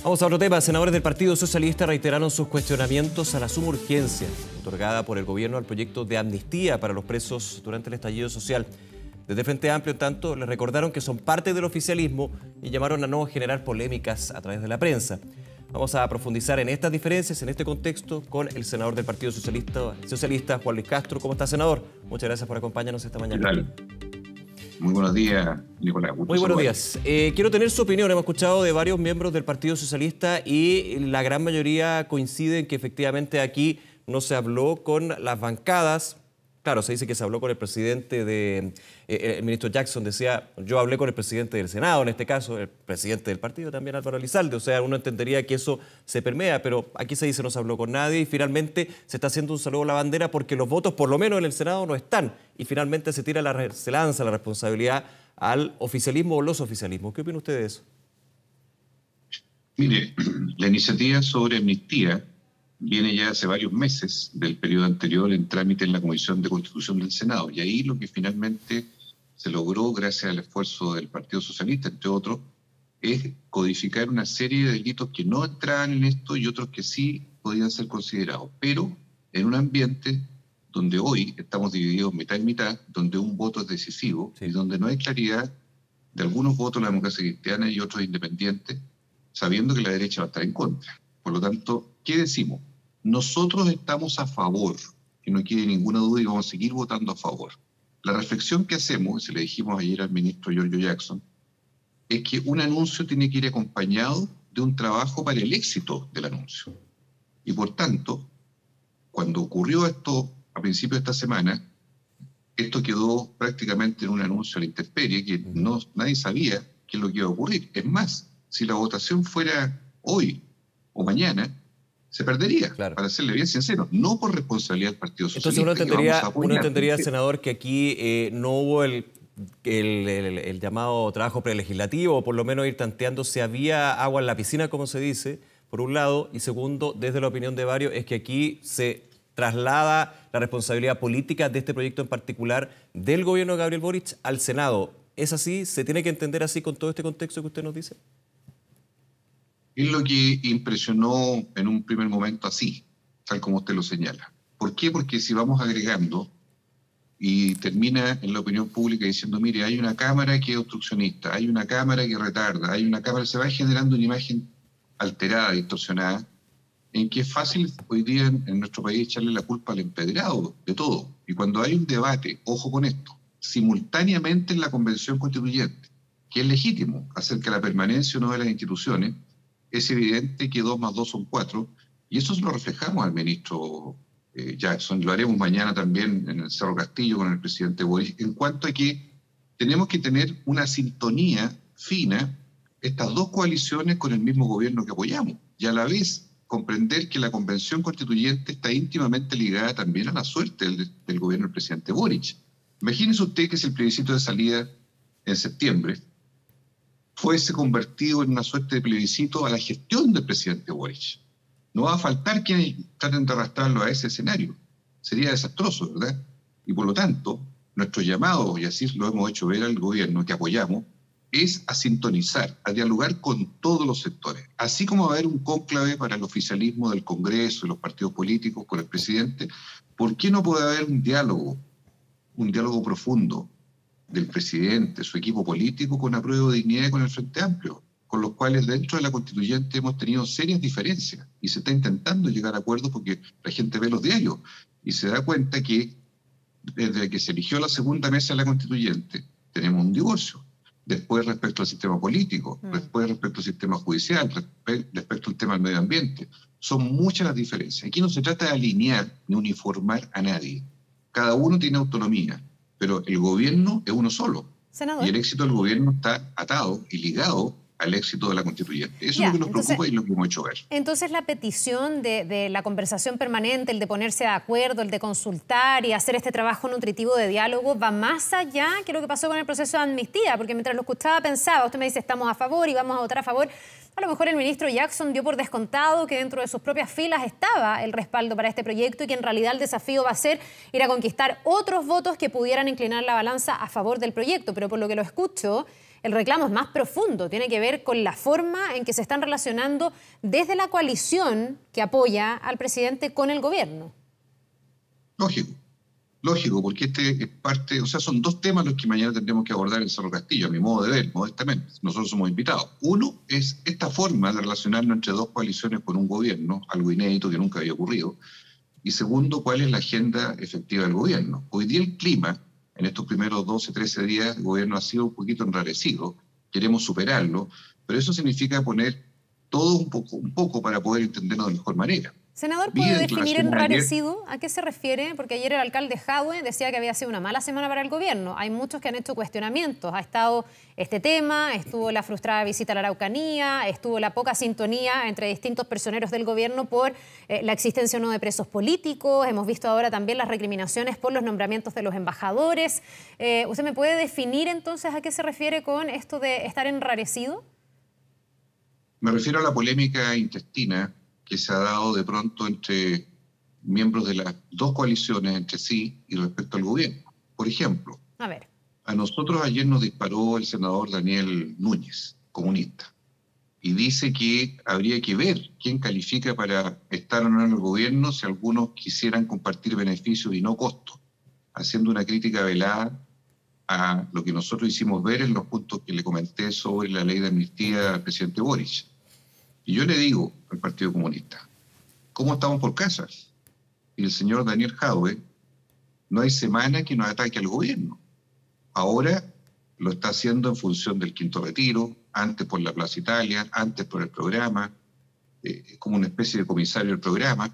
Vamos a otro tema. Senadores del Partido Socialista reiteraron sus cuestionamientos a la suma urgencia otorgada por el gobierno al proyecto de amnistía para los presos durante el estallido social. Desde Frente Amplio, en tanto, les recordaron que son parte del oficialismo y llamaron a no generar polémicas a través de la prensa. Vamos a profundizar en estas diferencias, en este contexto, con el senador del Partido Socialista, Juan Luis Castro. ¿Cómo está, senador? Muchas gracias por acompañarnos esta mañana. ¿Qué tal? Muy buenos días, Nicolás. Muy buenos días. Quiero tener su opinión. Hemos escuchado de varios miembros del Partido Socialista y la gran mayoría coincide en que efectivamente aquí no se habló con las bancadas. Claro, se dice que se habló con el presidente el ministro Jackson decía, yo hablé con el presidente del Senado, en este caso, el presidente del partido también, Álvaro Elizalde. O sea, uno entendería que eso se permea, pero aquí se dice no se habló con nadie y finalmente se está haciendo un saludo a la bandera porque los votos, por lo menos en el Senado, no están. Y finalmente se lanza la responsabilidad al oficialismo o los oficialismos. ¿Qué opina usted de eso? Mire, la iniciativa sobre amnistía viene ya hace varios meses del periodo anterior en trámite en la Comisión de Constitución del Senado. Y ahí lo que finalmente se logró, gracias al esfuerzo del Partido Socialista, entre otros, es codificar una serie de delitos que no entraban en esto y otros que sí podían ser considerados. Pero en un ambiente donde hoy estamos divididos mitad y mitad, donde un voto es decisivo y donde no hay claridad de algunos votos de la democracia cristiana y otros independientes, sabiendo que la derecha va a estar en contra. Por lo tanto, ¿qué decimos? Nosotros estamos a favor, que no quede ninguna duda, y vamos a seguir votando a favor. La reflexión que hacemos, y se le dijimos ayer al ministro Giorgio Jackson, es que un anuncio tiene que ir acompañado de un trabajo para el éxito del anuncio. Y por tanto, cuando ocurrió esto a principios de esta semana, esto quedó prácticamente en un anuncio a la intemperie, que nadie sabía qué es lo que iba a ocurrir. Es más, si la votación fuera hoy o mañana, se perdería, claro. Para serle bien sincero, no por responsabilidad del Partido Socialista. Entonces uno entendería, senador, que aquí no hubo el llamado trabajo prelegislativo, o por lo menos ir tanteando si había agua en la piscina, como se dice, por un lado, y segundo, desde la opinión de varios, es que aquí se traslada la responsabilidad política de este proyecto en particular del gobierno de Gabriel Boric al Senado. ¿Es así? ¿Se tiene que entender así con todo este contexto que usted nos dice? Es lo que impresionó en un primer momento así, tal como usted lo señala. ¿Por qué? Porque si vamos agregando y termina en la opinión pública diciendo, mire, hay una Cámara que es obstruccionista, hay una Cámara que retarda, hay una Cámara, se va generando una imagen alterada, distorsionada, en que es fácil hoy día en nuestro país echarle la culpa al empedrado de todo. Y cuando hay un debate, ojo con esto, simultáneamente en la Convención Constituyente, que es legítimo acerca de la permanencia o no de las instituciones, es evidente que 2 más 2 son 4, y eso se lo reflejamos al ministro Jackson. Lo haremos mañana también en el Cerro Castillo con el presidente Boric, en cuanto a que tenemos que tener una sintonía fina, estas dos coaliciones con el mismo gobierno que apoyamos, y a la vez comprender que la Convención Constituyente está íntimamente ligada también a la suerte del gobierno del presidente Boric. Imagínese usted que si el plebiscito de salida en septiembre fuese convertido en una suerte de plebiscito a la gestión del presidente Boric. No va a faltar quienes traten de arrastrarlo a ese escenario. Sería desastroso, ¿verdad? Y por lo tanto, nuestro llamado, y así lo hemos hecho ver al gobierno que apoyamos, es a sintonizar, a dialogar con todos los sectores. Así como va a haber un cónclave para el oficialismo del Congreso y los partidos políticos con el presidente, ¿por qué no puede haber un diálogo profundo del presidente, su equipo político, con Apruebo Dignidad y con el Frente Amplio, con los cuales dentro de la Constituyente hemos tenido serias diferencias y se está intentando llegar a acuerdos porque la gente ve los diarios y se da cuenta que desde que se eligió la segunda mesa de la Constituyente tenemos un divorcio. Después respecto al sistema político, después respecto al sistema judicial, respecto al tema del medio ambiente. Son muchas las diferencias. Aquí no se trata de alinear ni uniformar a nadie. Cada uno tiene autonomía. Pero el gobierno es uno solo. Senador. Y el éxito del gobierno está atado y ligado al éxito de la constituyente. Eso es lo que nos preocupa y lo que hemos hecho ver. Entonces la petición de la conversación permanente, el de ponerse de acuerdo, el de consultar y hacer este trabajo nutritivo de diálogo va más allá que lo que pasó con el proceso de amnistía, porque mientras lo escuchaba pensaba, usted me dice estamos a favor y vamos a votar a favor. A lo mejor el ministro Jackson dio por descontado que dentro de sus propias filas estaba el respaldo para este proyecto y que en realidad el desafío va a ser ir a conquistar otros votos que pudieran inclinar la balanza a favor del proyecto. Pero por lo que lo escucho, el reclamo es más profundo, tiene que ver con la forma en que se están relacionando desde la coalición que apoya al presidente con el gobierno. Lógico, porque este es parte, o sea, son dos temas los que mañana tendremos que abordar en Cerro Castillo, a mi modo de ver, modestamente. Nosotros somos invitados. Uno es esta forma de relacionarnos entre dos coaliciones con un gobierno, algo inédito que nunca había ocurrido. Y segundo, ¿cuál es la agenda efectiva del gobierno? Hoy día el clima, en estos primeros 12, 13 días, el gobierno ha sido un poquito enrarecido, queremos superarlo, pero eso significa poner todo un poco para poder entendernos de mejor manera. Senador, ¿puede definir enrarecido? ¿A qué se refiere? Porque ayer el alcalde Jadwe decía que había sido una mala semana para el gobierno. Hay muchos que han hecho cuestionamientos. Ha estado este tema, estuvo la frustrada visita a la Araucanía, estuvo la poca sintonía entre distintos personeros del gobierno por la existencia o no de presos políticos. Hemos visto ahora también las recriminaciones por los nombramientos de los embajadores. ¿Usted me puede definir entonces a qué se refiere con esto de estar enrarecido? Me refiero a la polémica intestina que se ha dado de pronto entre miembros de las dos coaliciones entre sí y respecto al gobierno. Por ejemplo, a nosotros ayer nos disparó el senador Daniel Núñez, comunista, y dice que habría que ver quién califica para estar o no en el gobierno si algunos quisieran compartir beneficios y no costos, haciendo una crítica velada a lo que nosotros hicimos ver en los puntos que le comenté sobre la ley de amnistía al presidente Boric. Y yo le digo al Partido Comunista, ¿cómo estamos por casa? Y el señor Daniel Jadwe, no hay semana que no ataque al gobierno. Ahora lo está haciendo en función del quinto retiro, antes por la Plaza Italia, antes por el programa, como una especie de comisario del programa,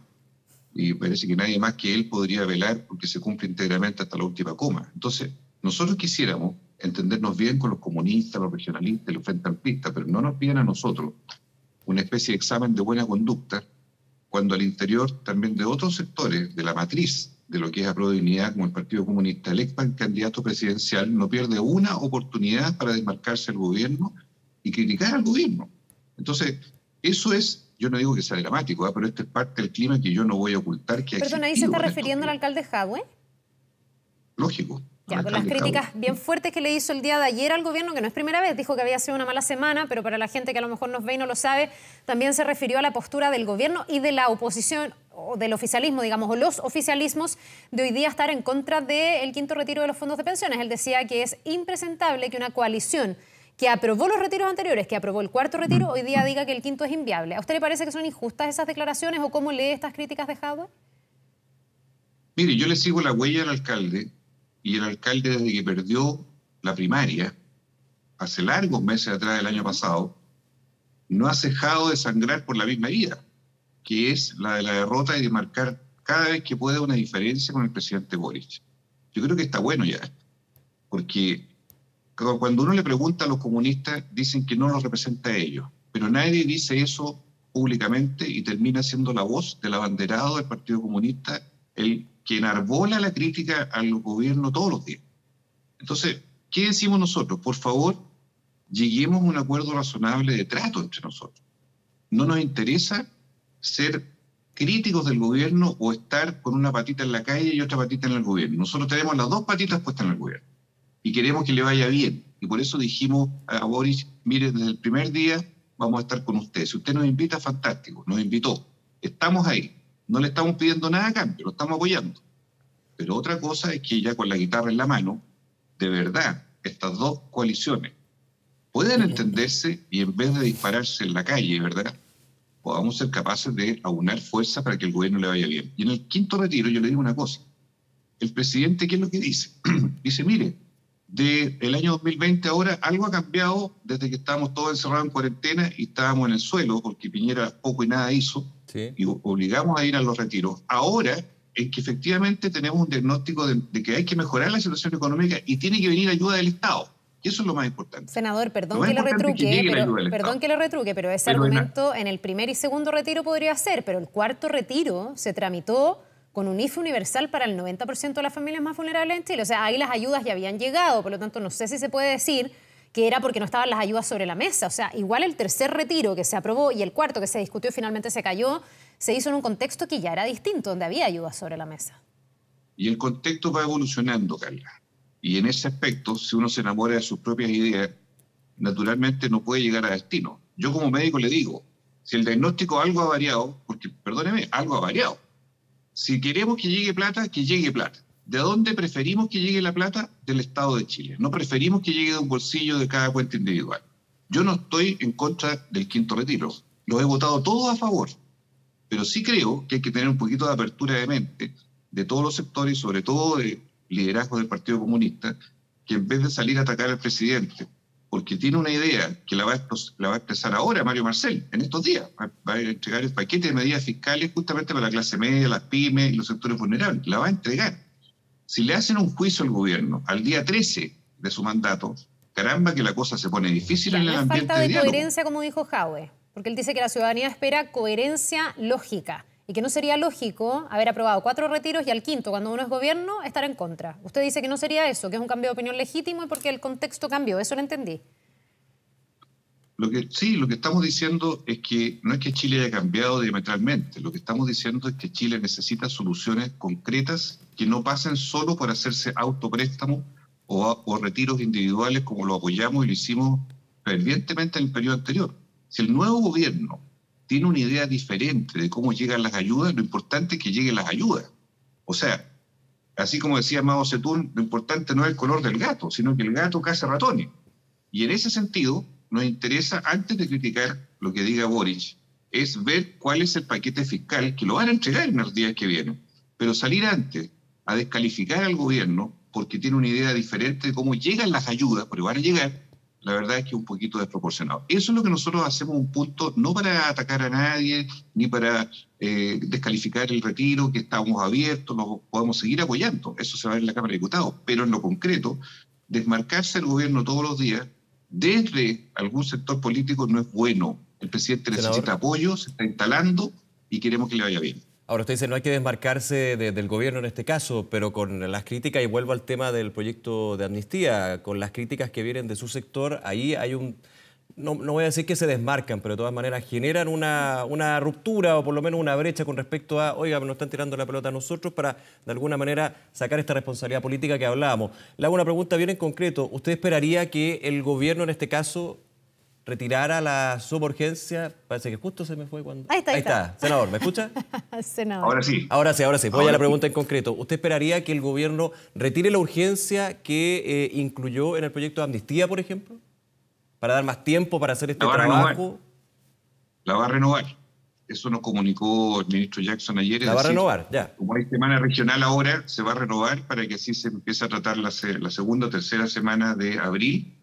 y parece que nadie más que él podría velar porque se cumple íntegramente hasta la última coma. Entonces, nosotros quisiéramos entendernos bien con los comunistas, los regionalistas, los frente amplistas, pero no nos piden a nosotros una especie de examen de buena conducta, cuando al interior también de otros sectores de la matriz de lo que es Apruebo Dignidad, como el Partido Comunista, el ex candidato presidencial no pierde una oportunidad para desmarcarse del gobierno y criticar al gobierno. Entonces, eso es, yo no digo que sea dramático, pero esto es parte del clima que yo no voy a ocultar que ha existido. Perdón, ¿ahí se está refiriendo al alcalde Jadwe? Lógico. Ya, con las críticas bien fuertes que le hizo el día de ayer al gobierno, que no es primera vez, dijo que había sido una mala semana, pero para la gente que a lo mejor nos ve y no lo sabe, también se refirió a la postura del gobierno y de la oposición, o del oficialismo, digamos, o los oficialismos de hoy día estar en contra del quinto retiro de los fondos de pensiones. Él decía que es impresentable que una coalición que aprobó los retiros anteriores, que aprobó el cuarto retiro, hoy día diga que el quinto es inviable. ¿A usted le parece que son injustas esas declaraciones o cómo lee estas críticas de Jadwe? Mire, yo le sigo la huella al alcalde. Y el alcalde, desde que perdió la primaria, hace largos meses atrás del año pasado, no ha cejado de sangrar por la misma vía, que es la de la derrota y de marcar cada vez que puede una diferencia con el presidente Boric. Yo creo que está bueno ya, porque cuando uno le pregunta a los comunistas, dicen que no los representa a ellos, pero nadie dice eso públicamente y termina siendo la voz del abanderado del Partido Comunista, el que enarbola la crítica al gobierno todos los días. Entonces, ¿qué decimos nosotros? Por favor, lleguemos a un acuerdo razonable de trato entre nosotros. No nos interesa ser críticos del gobierno o estar con una patita en la calle y otra patita en el gobierno. Nosotros tenemos las dos patitas puestas en el gobierno y queremos que le vaya bien. Y por eso dijimos a Boric, mire, desde el primer día vamos a estar con usted. Si usted nos invita, fantástico, nos invitó. Estamos ahí. No le estamos pidiendo nada a cambio, lo estamos apoyando. Pero otra cosa es que ya con la guitarra en la mano, de verdad, estas dos coaliciones pueden entenderse y en vez de dispararse en la calle, ¿verdad?, podamos ser capaces de aunar fuerza para que el gobierno le vaya bien. Y en el quinto retiro yo le digo una cosa. El presidente, ¿qué es lo que dice? Dice, mire, del año 2020 ahora algo ha cambiado desde que estábamos todos encerrados en cuarentena y estábamos en el suelo, porque Piñera poco y nada hizo. Sí. Y obligamos a ir a los retiros. Ahora, en que efectivamente tenemos un diagnóstico de que hay que mejorar la situación económica y tiene que venir ayuda del Estado. Y eso es lo más importante. Senador, perdón que le retruque, pero ese argumento en el primer y segundo retiro podría ser, pero el cuarto retiro se tramitó con un IFE universal para el 90% de las familias más vulnerables en Chile. O sea, ahí las ayudas ya habían llegado, por lo tanto no sé si se puede decir que era porque no estaban las ayudas sobre la mesa. O sea, igual el tercer retiro que se aprobó y el cuarto que se discutió y finalmente se cayó, se hizo en un contexto que ya era distinto, donde había ayudas sobre la mesa. Y el contexto va evolucionando, Carla. Y en ese aspecto, si uno se enamora de sus propias ideas, naturalmente no puede llegar a destino. Yo como médico le digo, si el diagnóstico algo ha variado, porque, perdóneme, algo ha variado. Si queremos que llegue plata, que llegue plata. ¿De dónde preferimos que llegue la plata? Del Estado de Chile. No preferimos que llegue de un bolsillo de cada cuenta individual. Yo no estoy en contra del quinto retiro. Los he votado todos a favor. Pero sí creo que hay que tener un poquito de apertura de mente de todos los sectores, sobre todo de liderazgo del Partido Comunista, que en vez de salir a atacar al presidente, porque tiene una idea que la va a expresar ahora Mario Marcel, en estos días, va a entregar el paquete de medidas fiscales justamente para la clase media, las pymes y los sectores vulnerables, la va a entregar. Si le hacen un juicio al gobierno al día 13 de su mandato, caramba que la cosa se pone difícil en el ambiente de diálogo. Falta de coherencia, como dijo Jaue, porque él dice que la ciudadanía espera coherencia lógica y que no sería lógico haber aprobado 4 retiros y al quinto, cuando uno es gobierno, estar en contra. Usted dice que no sería eso, que es un cambio de opinión legítimo y porque el contexto cambió. Eso lo entendí. Lo que estamos diciendo es que no es que Chile haya cambiado diametralmente. Lo que estamos diciendo es que Chile necesita soluciones concretas que no pasen solo por hacerse autopréstamos o retiros individuales como lo apoyamos y lo hicimos fervientemente en el periodo anterior. Si el nuevo gobierno tiene una idea diferente de cómo llegan las ayudas, lo importante es que lleguen las ayudas. O sea, así como decía Mao Zedong, lo importante no es el color del gato, sino que el gato caza ratones. Y en ese sentido, nos interesa, antes de criticar lo que diga Boric, es ver cuál es el paquete fiscal que lo van a entregar en los días que vienen. Pero salir antes a descalificar al gobierno porque tiene una idea diferente de cómo llegan las ayudas, porque van a llegar, la verdad es que es un poquito desproporcionado. Eso es lo que nosotros hacemos un punto, no para atacar a nadie, ni para descalificar el retiro, que estamos abiertos, lo podemos seguir apoyando, eso se va a ver en la Cámara de Diputados, pero en lo concreto, desmarcarse del gobierno todos los días, desde algún sector político no es bueno. El presidente necesita apoyo, se está instalando y queremos que le vaya bien. Ahora usted dice no hay que desmarcarse del gobierno en este caso, pero con las críticas, y vuelvo al tema del proyecto de amnistía, con las críticas que vienen de su sector, ahí hay un... No voy a decir que se desmarcan, pero de todas maneras generan una ruptura o por lo menos una brecha con respecto a, oiga, nos están tirando la pelota a nosotros para de alguna manera sacar esta responsabilidad política que hablábamos. Le hago una pregunta bien en concreto. ¿Usted esperaría que el gobierno en este caso retirara la suborgencia? Parece que justo se me fue cuando... Ahí está. Senador, ¿me escucha? Senador. Ahora sí. Voy a la pregunta en concreto. ¿Usted esperaría que el gobierno retire la urgencia que incluyó en el proyecto de amnistía, por ejemplo? Para dar más tiempo para hacer este trabajo. La va a renovar. Eso nos comunicó el ministro Jackson ayer. La va a renovar, ya. Como hay semana regional ahora, se va a renovar para que así se empiece a tratar la segunda o tercera semana de abril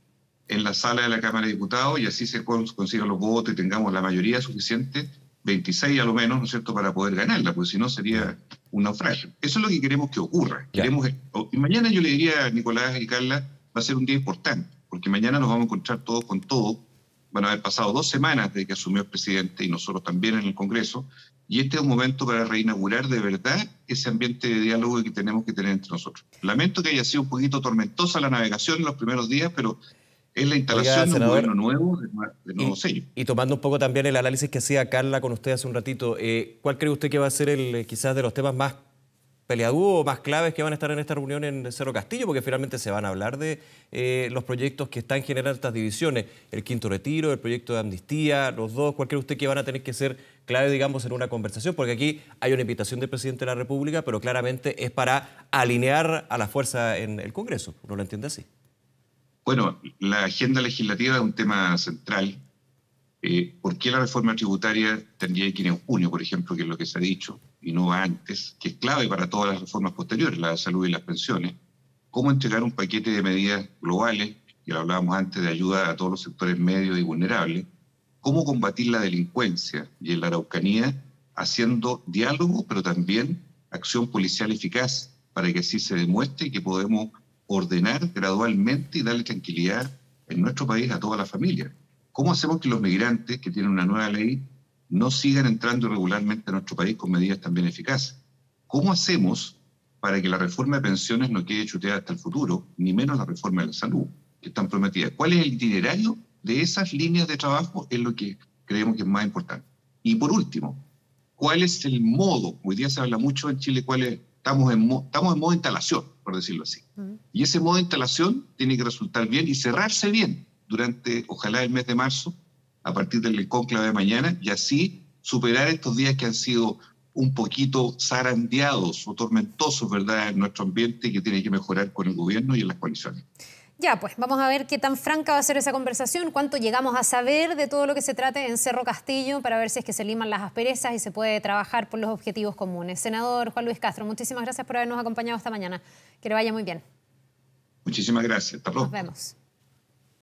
en la sala de la Cámara de Diputados y así se consigan los votos y tengamos la mayoría suficiente, 26 a lo menos, ¿no es cierto?, para poder ganarla, porque si no sería un naufragio. Eso es lo que queremos que ocurra. Y mañana yo le diría a Nicolás y Carla, va a ser un día importante, porque mañana nos vamos a encontrar todos con todo. Van a haber pasado 2 semanas desde que asumió el presidente y nosotros también en el Congreso, y este es un momento para reinaugurar de verdad ese ambiente de diálogo que tenemos que tener entre nosotros. Lamento que haya sido un poquito tormentosa la navegación en los primeros días, pero es la instalación de un gobierno nuevo, de nuevo sello. Y tomando un poco también el análisis que hacía Carla con usted hace un ratito, ¿cuál cree usted que va a ser quizás de los temas más peleadudos o más claves que van a estar en esta reunión en Cerro Castillo? Porque finalmente se van a hablar de los proyectos que están generando estas divisiones. El quinto retiro, el proyecto de amnistía, los dos. ¿Cuál cree usted que van a tener que ser clave, digamos, en una conversación? Porque aquí hay una invitación del presidente de la República, pero claramente es para alinear a la fuerza en el Congreso. ¿No lo entiende así? Bueno, la agenda legislativa es un tema central. ¿Por qué la reforma tributaria tendría que ir en junio, por ejemplo, que es lo que se ha dicho, y no antes, que es clave para todas las reformas posteriores, la de salud y las pensiones? ¿Cómo entregar un paquete de medidas globales, que lo hablábamos antes, de ayuda a todos los sectores medios y vulnerables? ¿Cómo combatir la delincuencia y en la Araucanía haciendo diálogo, pero también acción policial eficaz, para que así se demuestre que podemos ordenar gradualmente y darle tranquilidad en nuestro país a toda la familia? ¿Cómo hacemos que los migrantes que tienen una nueva ley no sigan entrando irregularmente a nuestro país con medidas también eficaces? ¿Cómo hacemos para que la reforma de pensiones no quede chuteada hasta el futuro, ni menos la reforma de la salud, que están prometidas? ¿Cuál es el itinerario de esas líneas de trabajo? Es lo que creemos que es más importante. Y por último, ¿cuál es el modo? Hoy día se habla mucho en Chile, estamos en modo instalación, por decirlo así. Y ese modo de instalación tiene que resultar bien y cerrarse bien. durante, ojalá, el mes de marzo, a partir del cónclave de mañana, y así superar estos días que han sido un poquito zarandeados o tormentosos, ¿verdad?, en nuestro ambiente, y que tiene que mejorar con el gobierno y en las coaliciones. Ya, pues vamos a ver qué tan franca va a ser esa conversación, cuánto llegamos a saber de todo lo que se trate en Cerro Castillo para ver si es que se liman las asperezas y se puede trabajar por los objetivos comunes. Senador Juan Luis Castro, muchísimas gracias por habernos acompañado esta mañana. Que le vaya muy bien. Muchísimas gracias. Hasta pronto. Nos vemos.